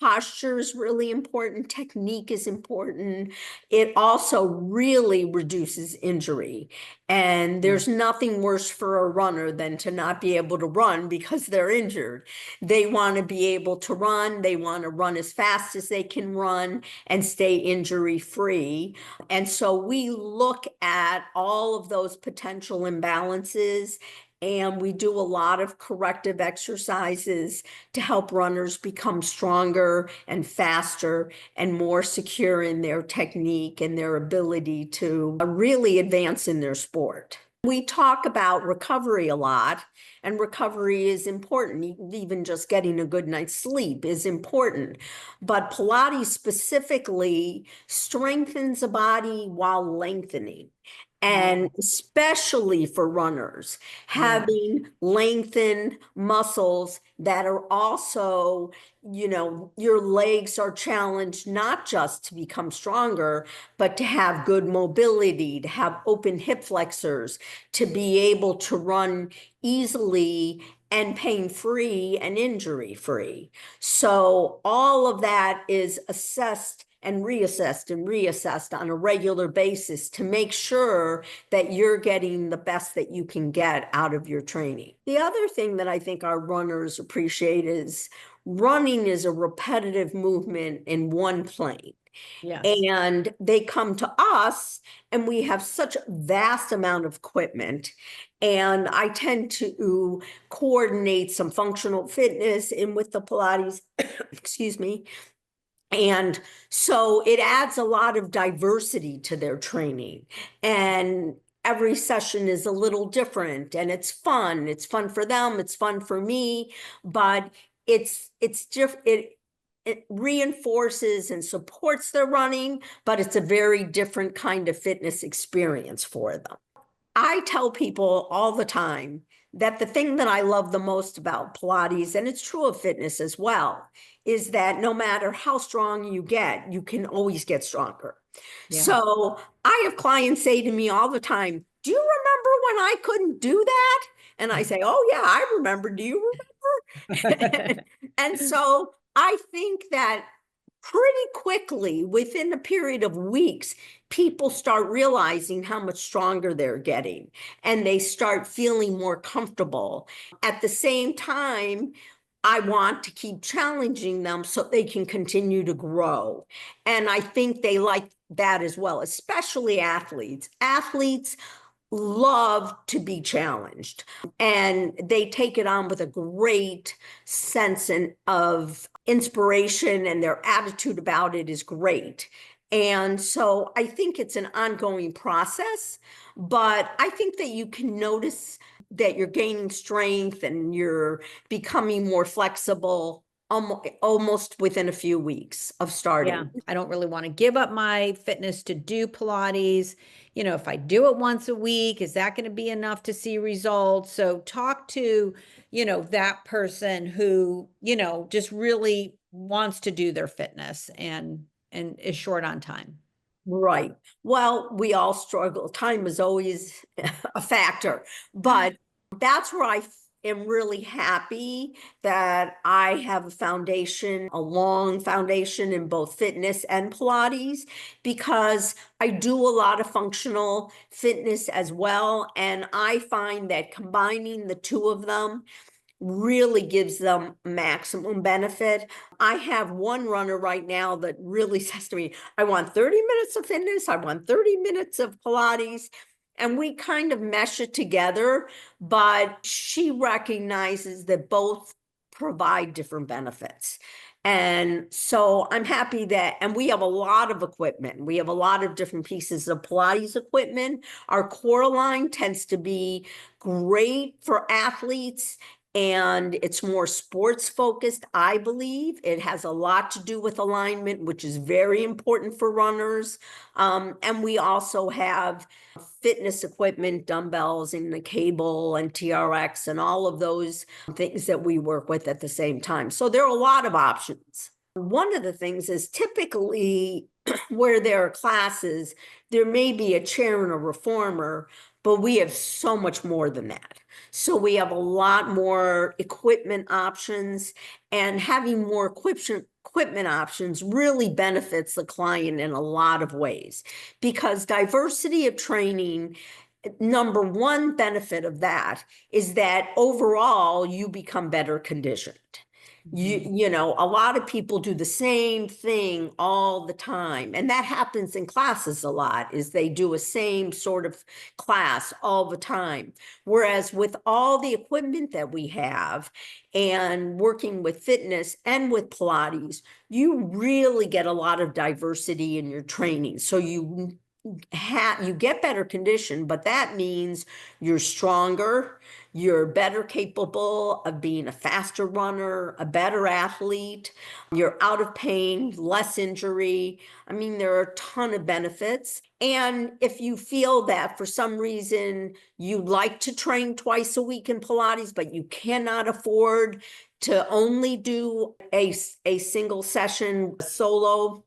Posture is really important. Technique is important. It also really reduces injury. And there's nothing worse for a runner than to not be able to run because they're injured. They want to be able to run. They want to run as fast as they can run and stay injury free. And so we look at all of those potential imbalances, and we do a lot of corrective exercises to help runners become stronger and faster and more secure in their technique and their ability to really advance in their sport. We talk about recovery a lot, and recovery is important. Even just getting a good night's sleep is important. But Pilates specifically strengthens the body while lengthening. And especially for runners, having lengthened muscles that are also, your legs are challenged not just to become stronger, but to have good mobility, to have open hip flexors, to be able to run easily and pain-free and injury-free. So all of that is assessed and reassessed on a regular basis to make sure that you're getting the best that you can get out of your training. The other thing that I think our runners appreciate is running is a repetitive movement in one plane. Yes. And they come to us, and we have such a vast amount of equipment. And I tend to coordinate some functional fitness in with the Pilates, excuse me. And so it adds a lot of diversity to their training. And every session is a little different, and it's fun. It's fun for them. It's fun for me, but it's it reinforces and supports their running, but it's a very different kind of fitness experience for them. I tell people all the time that the thing that I love the most about Pilates, and it's true of fitness as well, is that no matter how strong you get, you can always get stronger. Yeah. So I have clients say to me all the time, do you remember when I couldn't do that? And I say, oh yeah, I remember. Do you remember? And so I think that pretty quickly, within a period of weeks, people start realizing how much stronger they're getting, and they start feeling more comfortable. At the same time, I want to keep challenging them so they can continue to grow. And I think they like that as well, especially athletes. Athletes love to be challenged, and they take it on with a great sense of inspiration, and their attitude about it is great. And so I think it's an ongoing process, but I think that you can notice that you're gaining strength and you're becoming more flexible almost within a few weeks of starting. Yeah, I don't really want to give up my fitness to do Pilates. If I do it once a week, is that going to be enough to see results? So talk to, that person who, just really wants to do their fitness and is short on time. Right. Well, we all struggle. Time is always a factor, but that's where I am really happy that I have a foundation, a long foundation in both fitness and Pilates, because I do a lot of functional fitness as well. And I find that combining the two of them really gives them maximum benefit. I have one runner right now that really says to me, I want 30 minutes of fitness, I want 30 minutes of Pilates. And we kind of mesh it together, but she recognizes that both provide different benefits. And so I'm happy that, and we have a lot of equipment. We have a lot of different pieces of Pilates equipment. Our core line tends to be great for athletes, and it's more sports focused, I believe. It has a lot to do with alignment, which is very important for runners. And we also have fitness equipment, dumbbells, and the cable and TRX and all of those things that we work with at the same time. So there are a lot of options. One of the things is typically where there are classes, there may be a chair and a reformer, but we have so much more than that. So we have a lot more equipment options, and having more equipment options really benefits the client in a lot of ways, because diversity of training, number one benefit of that is that overall you become better conditioned. You know, a lot of people do the same thing all the time, and that happens in classes a lot, is they do a same sort of class all the time. Whereas with all the equipment that we have and working with fitness and with Pilates, you really get a lot of diversity in your training. So you get better condition, but that means you're stronger, you're better capable of being a faster runner, a better athlete, you're out of pain, less injury. I mean, there are a ton of benefits. And if you feel that for some reason you'd like to train twice a week in Pilates, but you cannot afford to only do a single session solo,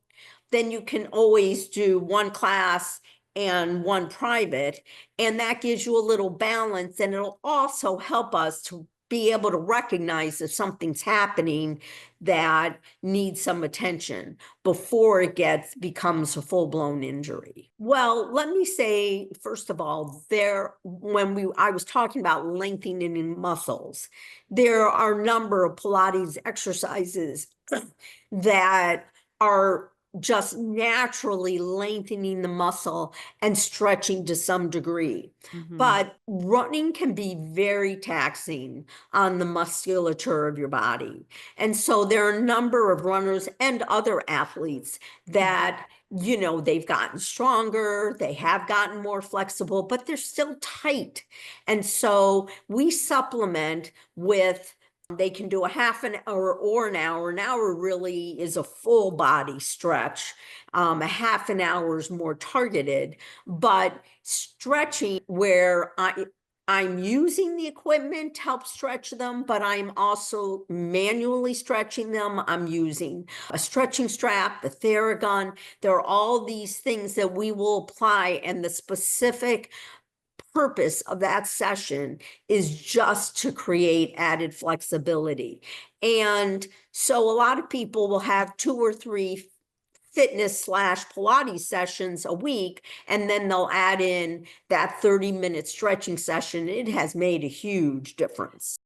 then you can always do one class and one private, and that gives you a little balance, and it'll also help us to be able to recognize if something's happening that needs some attention before it becomes a full-blown injury. Well, let me say, first of all, I was talking about lengthening muscles, there are a number of Pilates exercises that are just naturally lengthening the muscle and stretching to some degree. But running can be very taxing on the musculature of your body. And so there are a number of runners and other athletes that, you know, they've gotten stronger, they have gotten more flexible, but they're still tight. And so we supplement with, they can do a half an hour or an hour. An hour really is a full body stretch. A half an hour is more targeted, but stretching where I'm using the equipment to help stretch them, but I'm also manually stretching them. I'm using a stretching strap, the Theragun. There are all these things that we will apply, and the specific purpose of that session is just to create added flexibility. And so a lot of people will have 2 or 3 fitness / Pilates sessions a week, and then they'll add in that 30-minute stretching session. It has made a huge difference.